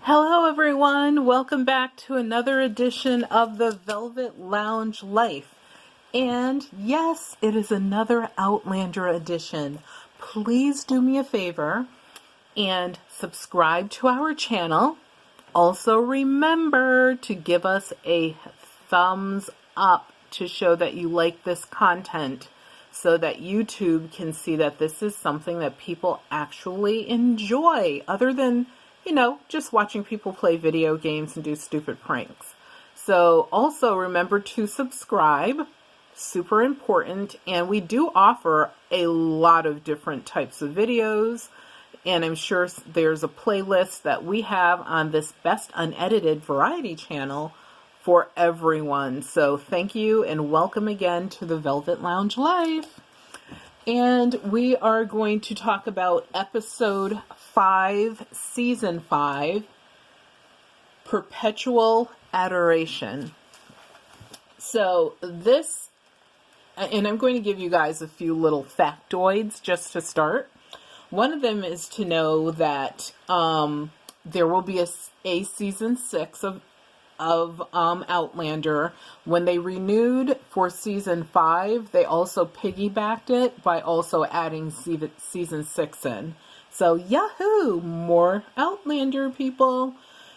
Hello, everyone. Welcome back to another edition of the Velvet Lounge Life. And yes, it is another Outlander edition. Please do me a favor and subscribe to our channel. Also, remember to give us a thumbs up to show that you like this content so that YouTube can see that this is something that people actually enjoy other than just watching people play video games and do stupid pranks. So also remember to subscribe, super important. And we do offer a lot of different types of videos. And I'm sure there's a playlist that we have on this Best Unedited Variety channel for everyone. So thank you and welcome again to the Velvet Lounge Life. And we are going to talk about episode 5, season 5, Perpetual Adoration. So this, and I'm going to give you guys a few little factoids just to start. One of them is to know that there will be a season 6 of Outlander. When they renewed for season 5, they also piggybacked it by also adding season 6 in. So yahoo, more Outlander people.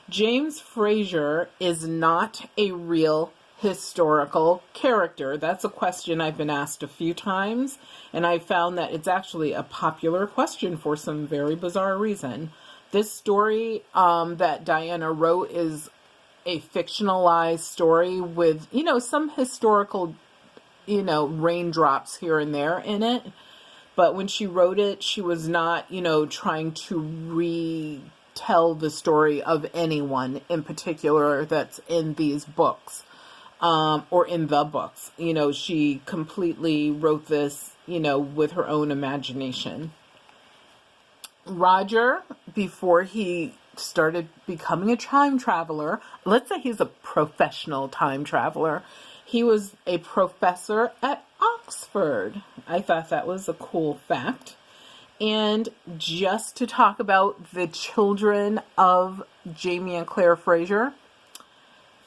James Fraser is not a real historical character. That's a question I've been asked a few times, and I found that it's actually a popular question for some very bizarre reason. This story that Diana wrote is a fictionalized story with, some historical, raindrops here and there in it. But when she wrote it, she was not, trying to retell the story of anyone in particular that's in these books, or in the books. She completely wrote this, with her own imagination. Roger, before he started becoming a time traveler, let's say he's a professional time traveler, he was a professor at Oxford. I thought that was a cool fact. And just to talk about the children of Jamie and Claire Fraser,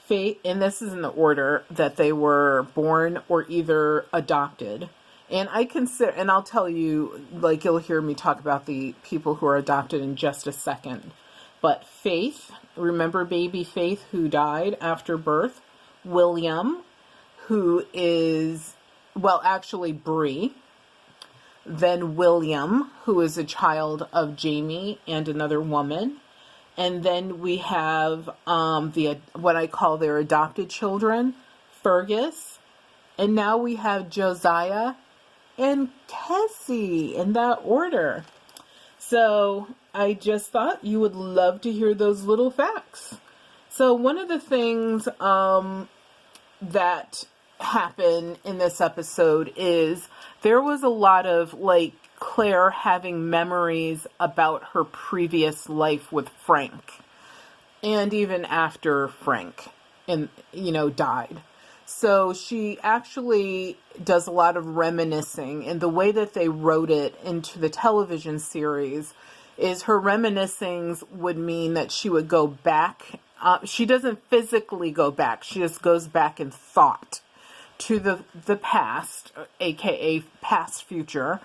Fate, and this is in the order that they were born or either adopted. And I consider, and I'll tell you, you'll hear me talk about the people who are adopted in just a second. But Faith, remember baby Faith who died after birth? William, who is, actually Bree. Then William, who is a child of Jamie and another woman. And then we have what I call their adopted children, Fergus. And now we have Josiah and Kessie in that order. So I just thought you would love to hear those little facts. So one of the things that happened in this episode is there was a lot of Claire having memories about her previous life with Frank, and even after Frank died. So she actually does a lot of reminiscing, and the way that they wrote it into the television series is her reminiscings would mean that she would go back. She doesn't physically go back. She just goes back in thought to the past, aka past future.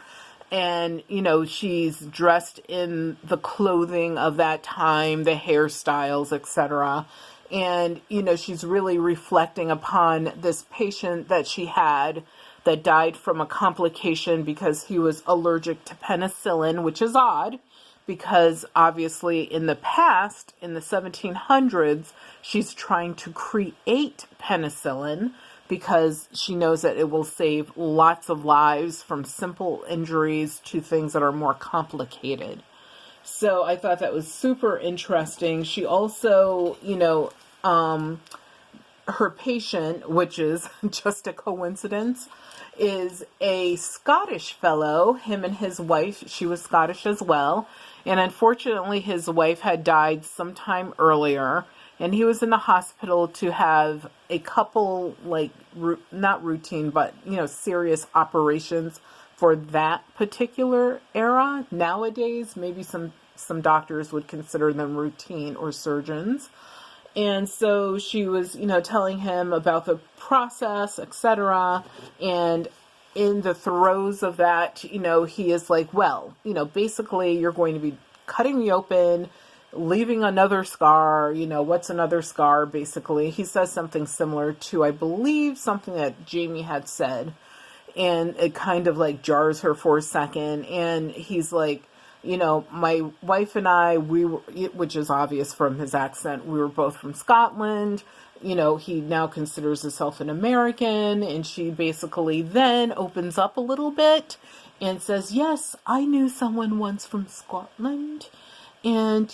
And, she's dressed in the clothing of that time, the hairstyles, etc. And, she's really reflecting upon this patient that she had that died from a complication because he was allergic to penicillin, which is odd because obviously in the past, in the 1700s, she's trying to create penicillin because she knows that it will save lots of lives from simple injuries to things that are more complicated. So I thought that was super interesting. She also, her patient, which is just a coincidence, is a Scottish fellow. Him and his wife, she was Scottish as well. And unfortunately, his wife had died sometime earlier. And he was in the hospital to have a couple, not routine, but, serious operations for that particular era. Nowadays, maybe some some doctors would consider them routine or surgeons. And so she was, telling him about the process, etc. And in the throes of that, he is like, well, basically you're going to be cutting me open, leaving another scar. What's another scar? Basically, he says something similar to, I believe, something that Jamie had said. And it kind of like jars her for a second. And he's like, my wife and I, which is obvious from his accent, we were both from Scotland. He now considers himself an American. And she basically then opens up a little bit and says, yes, I knew someone once from Scotland. And,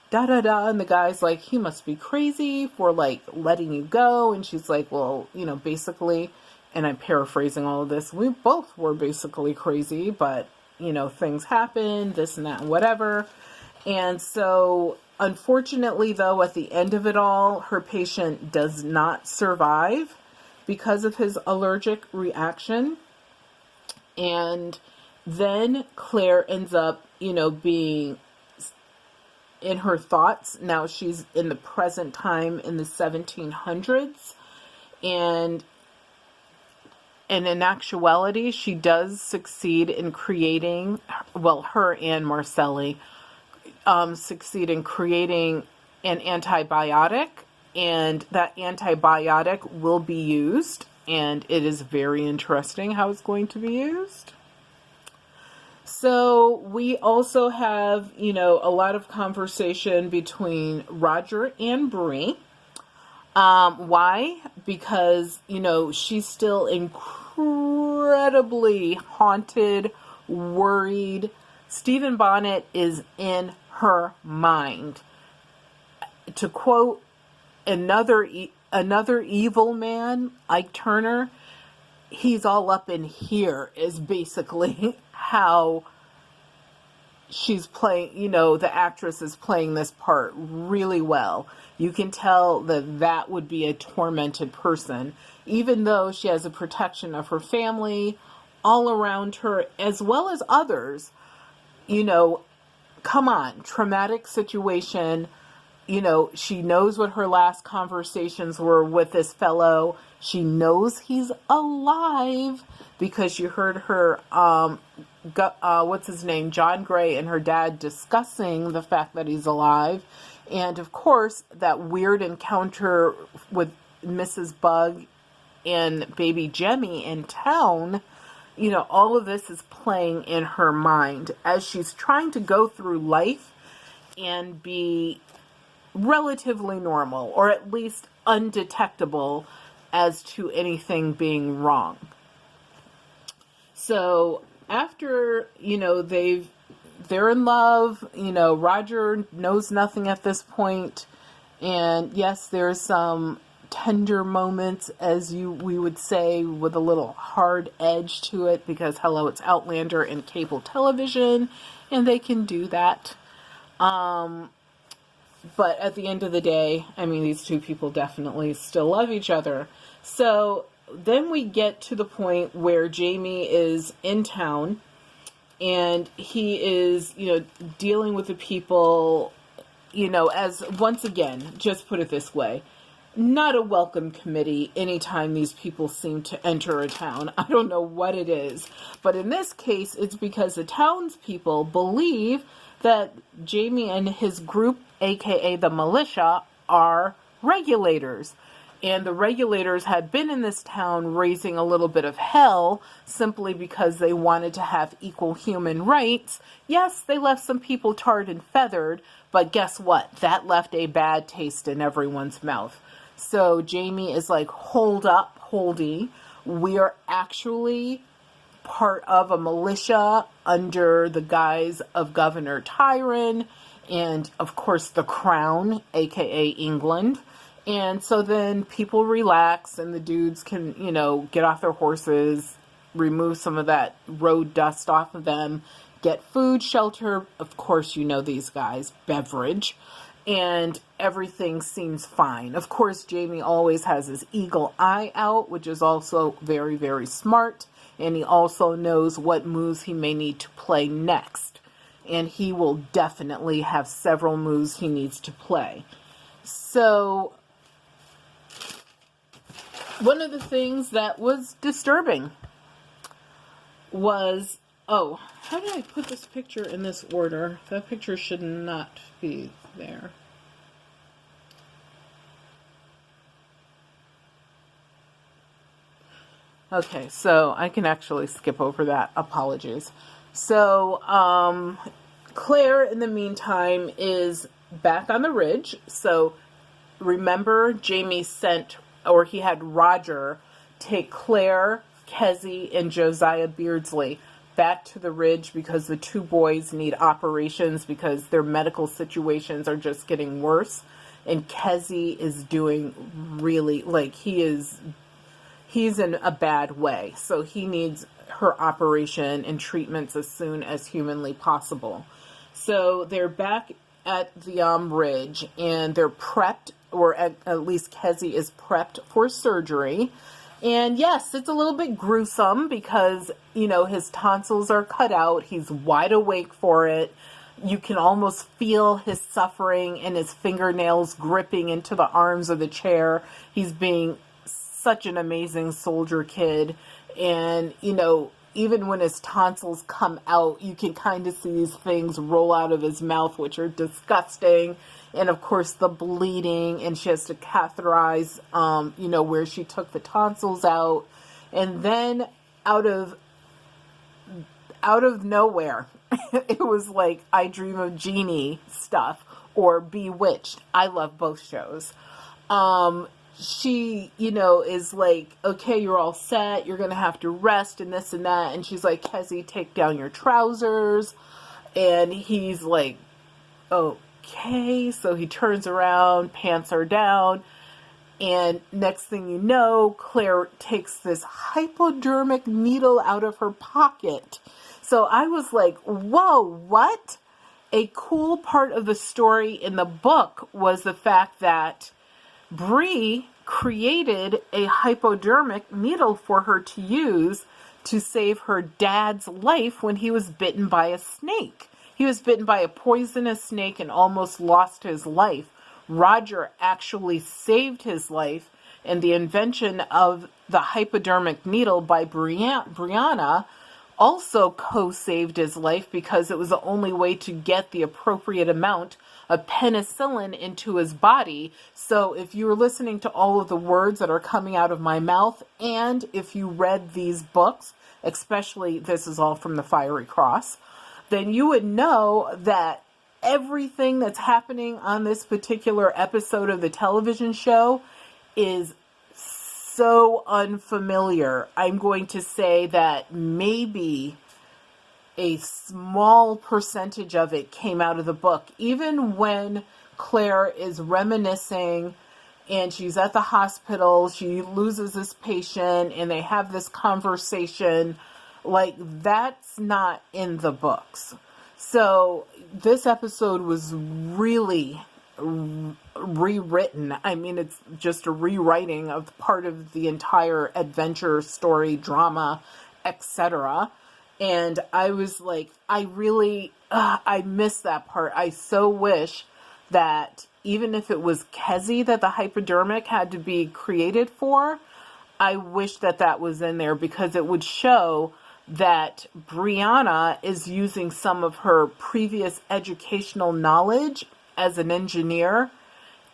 da-da-da. And the guy's like, he must be crazy for, like, letting you go. And she's like, well, basically, and I'm paraphrasing all of this, we both were basically crazy, but things happen, this and that and whatever. And so, unfortunately, though, at the end of it all, her patient does not survive because of his allergic reaction. And then Claire ends up, being in her thoughts. Now she's in the present time in the 1700s. And in actuality, she does succeed in creating, well, her and Marcelli succeed in creating an antibiotic, and that antibiotic will be used, and it is very interesting how it's going to be used. So we also have, a lot of conversation between Roger and Bree. Why? Because, she's still incredibly haunted, worried. Stephen Bonnet is in her mind. To quote another evil man, Ike Turner, he's all up in here, is basically how she's playing, the actress is playing this part really well. You can tell that would be a tormented person, even though she has a protection of her family all around her, as well as others. Come on, traumatic situation. She knows what her last conversations were with this fellow. She knows he's alive because you heard her, what's his name, John Gray, and her dad discussing the fact that he's alive. And of course, that weird encounter with Mrs. Bug and baby Jemmy in town, all of this is playing in her mind as she's trying to go through life and be relatively normal, or at least undetectable as to anything being wrong. So after, they're in love, Roger knows nothing at this point. And yes, there's some tender moments, as we would say, with a little hard edge to it, because hello, it's Outlander and cable television, and they can do that. But at the end of the day, these two people definitely still love each other. So then we get to the point where Jamie is in town, and he is, dealing with the people, as, once again, just put it this way, not a welcome committee anytime these people seem to enter a town. I don't know what it is. But in this case, it's because the townspeople believe that Jamie and his group, aka the militia, are regulators. And the regulators had been in this town raising a little bit of hell simply because they wanted to have equal human rights. Yes, they left some people tarred and feathered, but guess what? That left a bad taste in everyone's mouth. So Jamie is like, hold up, holdy. We are actually part of a militia under the guise of Governor Tyrone and, of course, the Crown, aka England. And so then people relax and the dudes can, get off their horses, remove some of that road dust off of them, get food, shelter, of course, these guys, beverage, and everything seems fine. Of course, Jamie always has his eagle eye out, which is also very, very smart. And he also knows what moves he may need to play next. and he will definitely have several moves he needs to play. So one of the things that was disturbing was, oh, how did I put this picture in this order? That picture should not be there. Okay, so I can actually skip over that. Apologies. So, Claire, in the meantime, is back on the ridge. So, remember, Jamie sent, or he had Roger take Claire, Kezzy, and Josiah Beardsley back to the ridge because the two boys need operations because their medical situations are just getting worse. And Kezzy is doing really, like, he's in a bad way. So he needs her operation and treatments as soon as humanly possible. So they're back at the ridge, and they're prepped, or at least Kezzy is prepped for surgery. And yes, it's a little bit gruesome because, you know, his tonsils are cut out. He's wide awake for it. You can almost feel his suffering and his fingernails gripping into the arms of the chair. He's being such an amazing soldier kid. And, you know, even when his tonsils come out, you can kind of see these things roll out of his mouth, which are disgusting. And of course the bleeding, and she has to catheterize, you know, where she took the tonsils out. And then out of nowhere, it was like I Dream of Jeannie stuff, or Bewitched. I love both shows. She, you know, is like, okay, you're all set. You're going to have to rest and this and that. And she's like, Kezzy, take down your trousers. And he's like, okay. So he turns around, pants are down. And next thing you know, Claire takes this hypodermic needle out of her pocket. So I was like, whoa, what? A cool part of the story in the book was the fact that Bree created a hypodermic needle for her to use to save her dad's life when he was bitten by a snake. He was bitten by a poisonous snake and almost lost his life. Roger actually saved his life, and the invention of the hypodermic needle by Brianna also co-saved his life because it was the only way to get the appropriate amount of penicillin into his body. So if you were listening to all of the words that are coming out of my mouth, and if you read these books, especially This Is All from the Fiery Cross, then you would know that everything that's happening on this particular episode of the television show is so unfamiliar. I'm going to say that maybe a small percentage of it came out of the book. Even when Claire is reminiscing and she's at the hospital, she loses this patient and they have this conversation, like, that's not in the books. So this episode was really rewritten. I mean, it's just a rewriting of part of the entire adventure, story, drama, etc. And I was like, I miss that part. I so wish that even if it was Kezzy that the hypodermic had to be created for, I wish that that was in there, because it would show that Brianna is using some of her previous educational knowledge as an engineer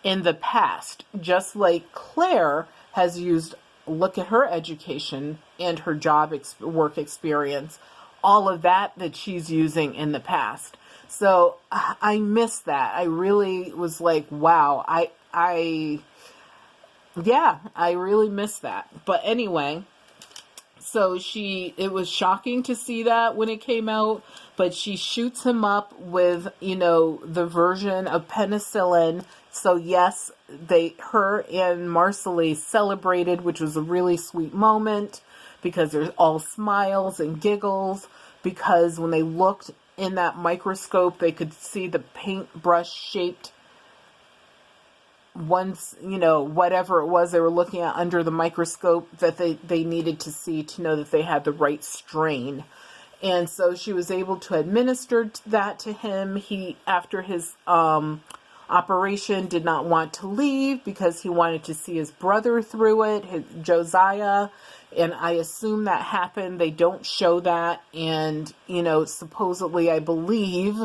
in the past, just like Claire has used, look at her education and her job work experience, all of that she's using in the past. So I miss that. I really was like, wow, I really miss that. But anyway, so it was shocking to see that when it came out, but she shoots him up with, you know, the version of penicillin. So yes, her and Marcelly celebrated, which was a really sweet moment, because there's all smiles and giggles, because when they looked in that microscope, they could see the paintbrush shaped ones, you know, whatever it was they were looking at under the microscope that they needed to see to know that they had the right strain. And so she was able to administer that to him. He, after his operation, did not want to leave because he wanted to see his brother through it, Josiah. And I assume that happened. They don't show that. And, you know, supposedly, I believe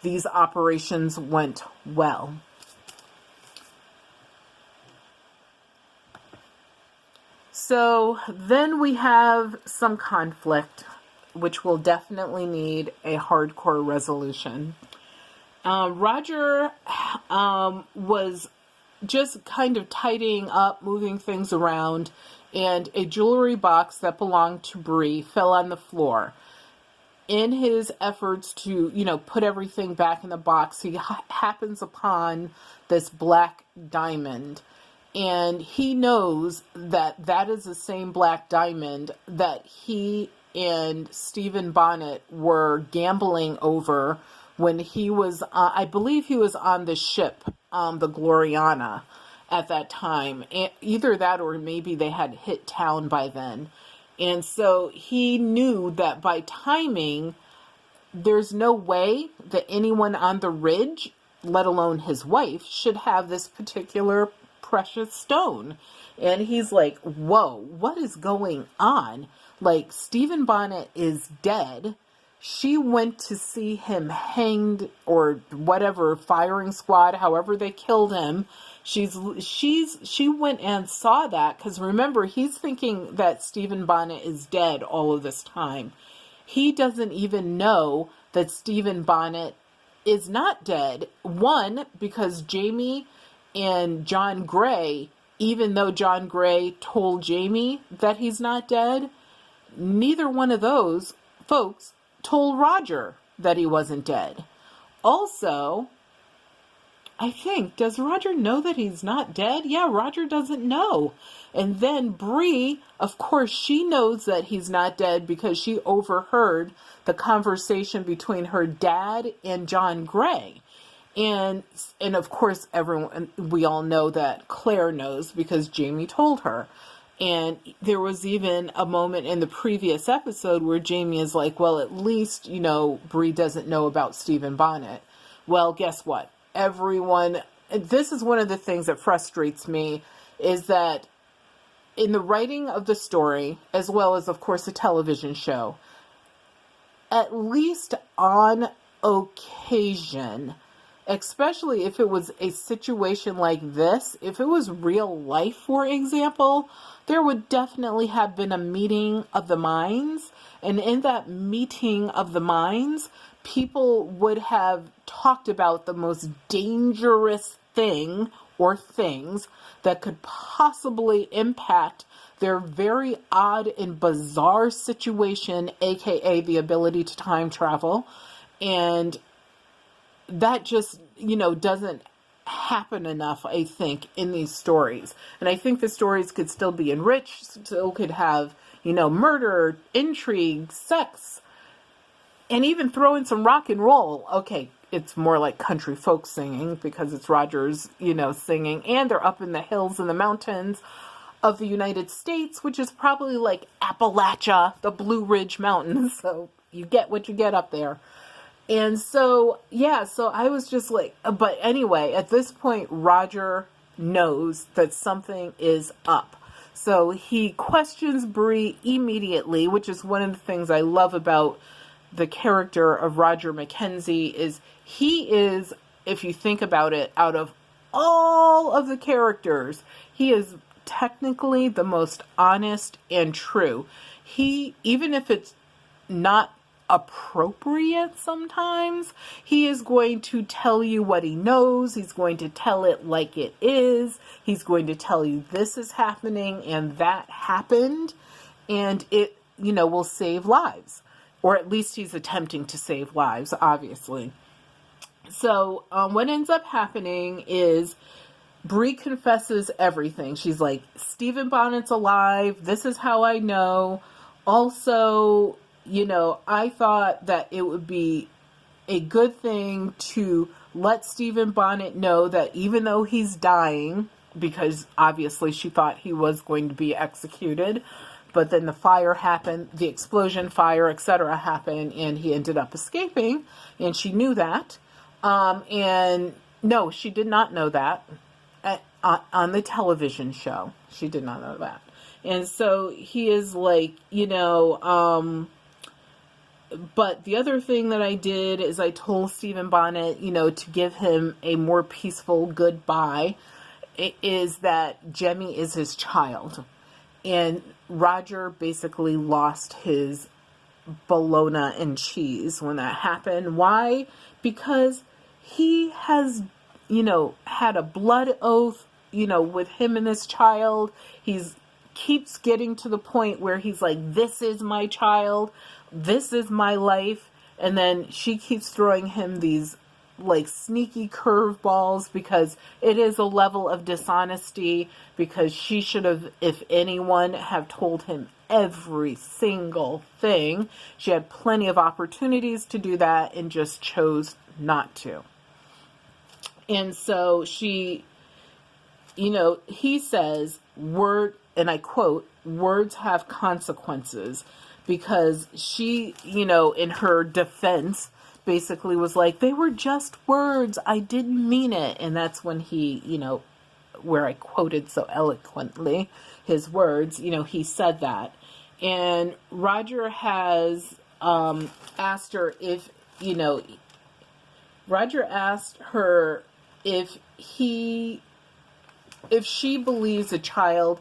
these operations went well. So then we have some conflict, which will definitely need a hardcore resolution. Roger was just kind of tidying up, moving things around, and a jewelry box that belonged to Bree fell on the floor. In his efforts to, you know, put everything back in the box, he happens upon this black diamond. And he knows that that is the same black diamond that he and Stephen Bonnet were gambling over when he was, I believe he was on the ship, the Gloriana, at that time. Either that or maybe they had hit town by then. And so he knew that by timing, there's no way that anyone on the ridge, let alone his wife, should have this particular precious stone. And he's like, whoa, what is going on? Like, Stephen Bonnet is dead. She went to see him hanged, or whatever, firing squad, however they killed him. She went and saw that, because remember, he's thinking that Stephen Bonnet is dead all of this time. He doesn't even know that Stephen Bonnet is not dead. One, because Jamie and John Gray, even though John Gray told Jamie that he's not dead, neither one of those folks told Roger that he wasn't dead. Also, I think, does Roger know that he's not dead? Yeah, Roger doesn't know. And then Bree, of course, she knows that he's not dead because she overheard the conversation between her dad and John Gray. And of course, we all know that Claire knows because Jamie told her. And there was even a moment in the previous episode where Jamie is like, well, at least, you know, Bree doesn't know about Stephen Bonnet. Well, guess what? This is one of the things that frustrates me, is that in the writing of the story, as well as, of course, the television show, at least on occasion, especially if it was a situation like this, if it was real life, for example, there would definitely have been a meeting of the minds. And in that meeting of the minds, people would have talked about the most dangerous thing or things that could possibly impact their very odd and bizarre situation, aka the ability to time travel. And that just, you know, doesn't happen enough, I think, in these stories. And I think the stories could still be enriched, still could have, you know, murder, intrigue, sex, and even throw in some rock and roll. Okay, it's more like country folk singing because it's Roger's, you know, singing, and they're up in the hills and the mountains of the United States, which is probably like Appalachia, the Blue Ridge Mountains. So you get what you get up there. And so, yeah, so I was just like, but anyway, at this point, Roger knows that something is up. So he questions Bree immediately, which is one of the things I love about the character of Roger McKenzie, is he is, if you think about it, out of all of the characters, he is technically the most honest and true. He, even if it's not appropriate sometimes, he is going to tell you what he knows. He's going to tell it like it is. He's going to tell you this is happening and that happened, and it, you know, will save lives, or at least he's attempting to save lives, obviously. So what ends up happening is Bree confesses everything. She's like, Stephen Bonnet's alive. This is how I know. Also, you know, I thought that it would be a good thing to let Stephen Bonnet know that even though he's dying, because obviously she thought he was going to be executed, But then the fire happened, the explosion, fire, etc. happened, and he ended up escaping, and she knew that. And no, she did not know that on the television show. She did not know that. And so he is like, but the other thing that I did is I told Stephen Bonnet, to give him a more peaceful goodbye, is that Jemmy is his child. And Roger basically lost his bologna and cheese when that happened. Why? Because he has, had a blood oath, with him and this child. Keeps getting to the point where he's like, this is my child. This is my life. And then she keeps throwing him these like sneaky curveballs, because it is a level of dishonesty, because she should have, if anyone, have told him every single thing. She had plenty of opportunities to do that and just chose not to. And so she, he says, and I quote, words have consequences, because she, in her defense, basically was like, they were just words. I didn't mean it. And that's when he, where I quoted so eloquently his words, he said that. And Roger has asked her if, Roger asked her if she believes a child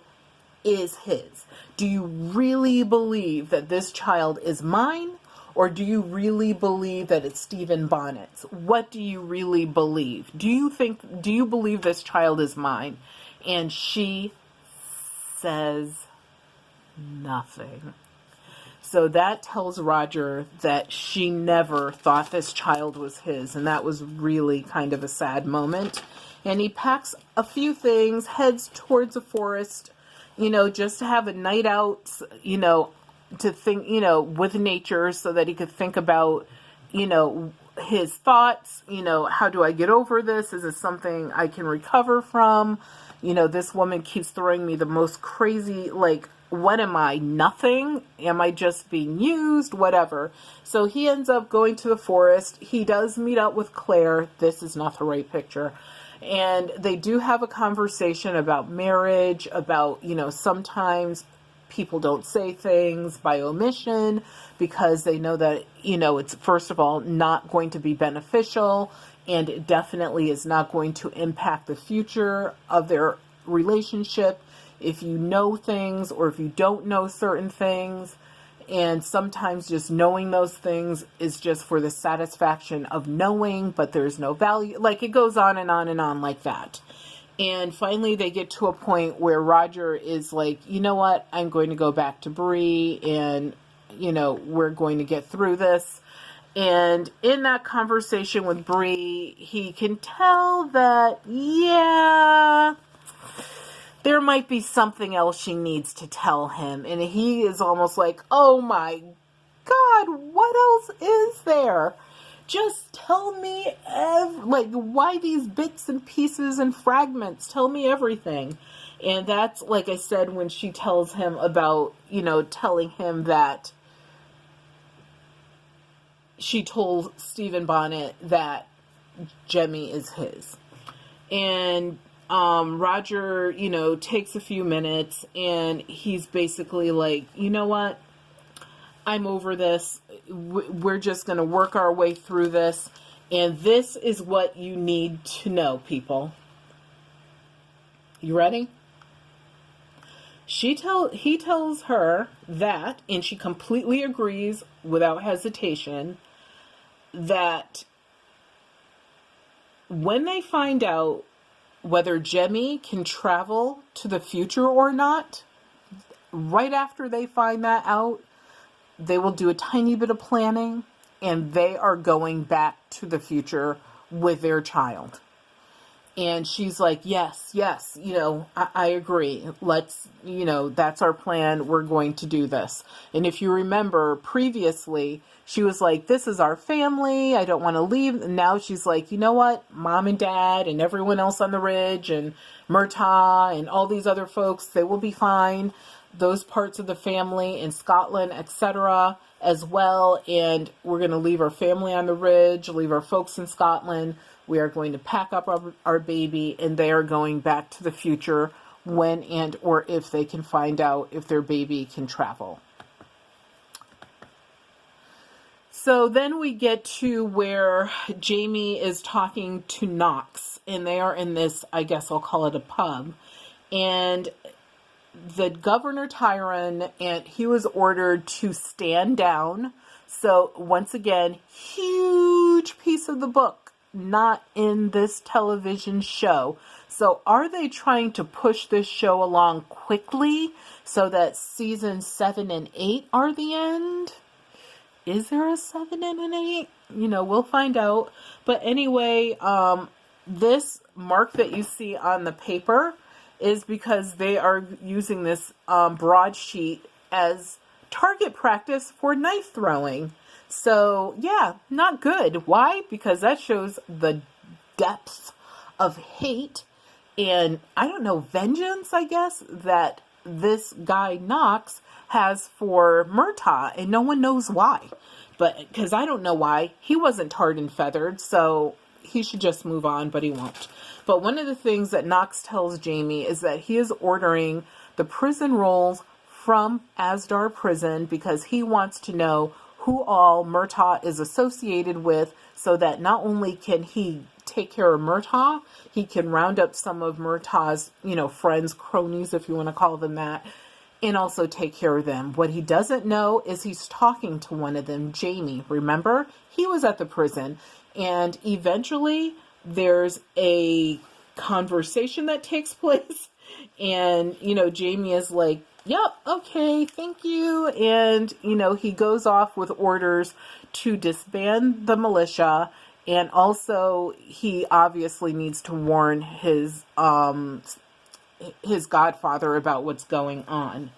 is his. Do you really believe that this child is mine? Or do you really believe that it's Stephen Bonnet's? What do you really believe? Do you believe this child is mine? And she says nothing. So that tells Roger that she never thought this child was his. And that was really kind of a sad moment. And he packs a few things, heads towards the forest, just to have a night out, to think, with nature, so that he could think about, his thoughts, how do I get over this? Is this something I can recover from? This woman keeps throwing me the most crazy, like, what am I? Nothing? Am I just being used? Whatever. So he ends up going to the forest. He does meet up with Claire. This is not the right picture. And they do have a conversation about marriage, about, sometimes people don't say things by omission because they know that, it's, first of all, not going to be beneficial, and it definitely is not going to impact the future of their relationship if you know things or if you don't know certain things. And sometimes just knowing those things is just for the satisfaction of knowing, but there's no value. Like, it goes on and on and on like that. And finally they get to a point where Roger is like, you know what, I'm going to go back to Bree, and, we're going to get through this. And in that conversation with Bree, he can tell that, there might be something else she needs to tell him. And he is almost like, oh my God, what else is there? Just tell me, why these bits and pieces and fragments? Tell me everything. And that's, like I said, when she tells him about, telling him that she told Stephen Bonnet that Jemmy is his. And Roger, takes a few minutes, and he's basically like, you know what? I'm over this. We're just going to work our way through this. And this is what you need to know, people. You ready? He tells her that, and she completely agrees without hesitation, that when they find out whether Jemmy can travel to the future or not, right after they find that out, they will do a tiny bit of planning, and they are going back to the future with their child. And she's like, yes, I agree. Let's, that's our plan. We're going to do this. And if you remember previously, she was like, this is our family. I don't want to leave. And now she's like, you know what? Mom and Dad and everyone else on the ridge and Murtaugh and all these other folks, they will be fine. those parts of the family in Scotland, etc. as well. And we're going to leave our family on the ridge, leave our folks in Scotland. We are going to pack up our baby, and they are going back to the future when and or if they can find out if their baby can travel. So then we get to where Jamie is talking to Knox, and they are in this, I guess I'll call it a pub. And the Governor Tyron, and he was ordered to stand down. So once again, huge piece of the book, not in this television show. So are they trying to push this show along quickly so that season 7 and 8 are the end? Is there a 7 and an 8? We'll find out. But anyway, this mark that you see on the paper is because they are using this broadsheet as target practice for knife throwing. So, yeah, not good. Why? Because that shows the depth of hate and, I don't know, vengeance, I guess, that this guy Knox has for Murtaugh, and no one knows why. But because I don't know why. He wasn't tarred and feathered, so he should just move on, but he won't. But one of the things that Knox tells Jamie is that he is ordering the prison rolls from Asdar Prison because he wants to know who all Murtaugh is associated with, so that not only can he take care of Murtaugh, he can round up some of Murtaugh's, friends, cronies, if you want to call them that, and also take care of them. What he doesn't know is he's talking to one of them, Jamie. Remember, he was at the prison, and eventually there's a conversation that takes place, and, Jamie is like, yep, okay, thank you, and, he goes off with orders to disband the militia, and also he obviously needs to warn his godfather about what's going on.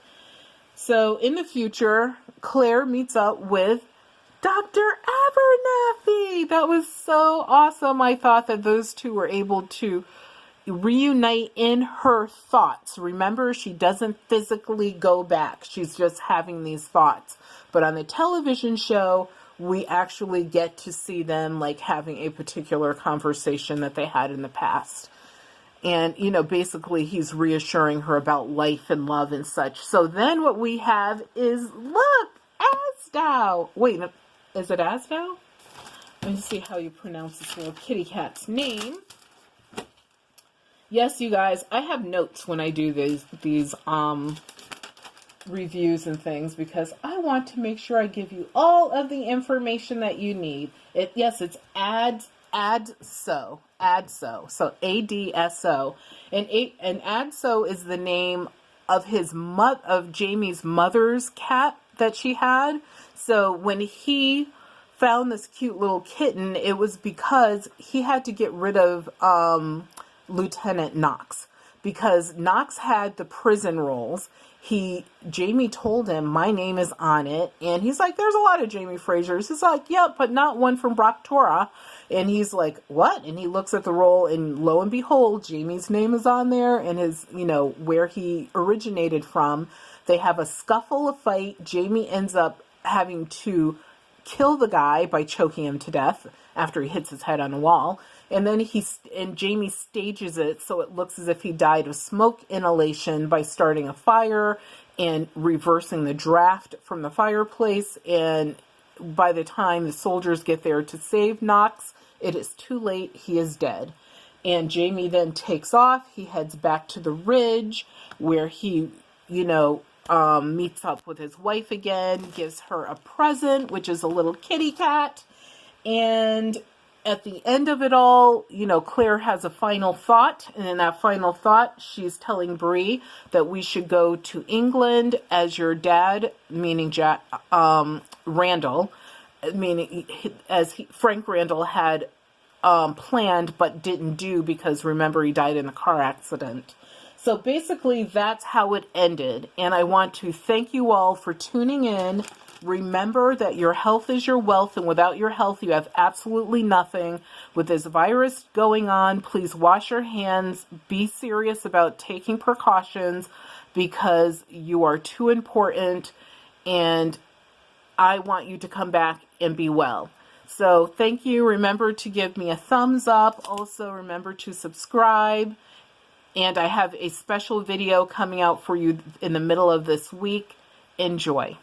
So in the future, Claire meets up with Dr. Abernathy. That was so awesome. I thought that those two were able to reunite in her thoughts. Remember, she doesn't physically go back. She's just having these thoughts. But on the television show, we actually get to see them like having a particular conversation that they had in the past. And, basically he's reassuring her about life and love and such. So then what we have is, look, Asdau. Wait, is it Asdau? Let me see how you pronounce this little kitty cat's name. Yes, you guys, I have notes when I do these reviews and things because I want to make sure I give you all of the information that you need. Yes, it's Adso. So ADSO. And Adso is the name of Jamie's mother's cat that she had. So when he found this cute little kitten, it was because he had to get rid of Lieutenant Knox, because Knox had the prison rolls. Jamie told him, my name is on it. And he's like, there's a lot of Jamie Frasers. He's like, yep, but not one from Brocktora. And he's like, what? And he looks at the roll, and lo and behold, Jamie's name is on there, and his, where he originated from. They have a scuffle, a fight. Jamie ends up having to kill the guy by choking him to death after he hits his head on a wall. And then Jamie stages it so it looks as if he died of smoke inhalation by starting a fire and reversing the draft from the fireplace. And by the time the soldiers get there to save Knox, it is too late. He is dead. And Jamie then takes off. He heads back to the ridge where he, meets up with his wife again, gives her a present, which is a little kitty cat. And at the end of it all, Claire has a final thought. And in that final thought, she's telling Bree that we should go to England as your dad, meaning Randall, meaning Frank Randall had planned but didn't do because, remember, he died in a car accident. So basically, that's how it ended. And I want to thank you all for tuning in. Remember that your health is your wealth, and without your health, you have absolutely nothing. With this virus going on, please wash your hands. Be serious about taking precautions, because you are too important, and I want you to come back and be well. So thank you. Remember to give me a thumbs up. Also remember to subscribe. And I have a special video coming out for you in the middle of this week. Enjoy.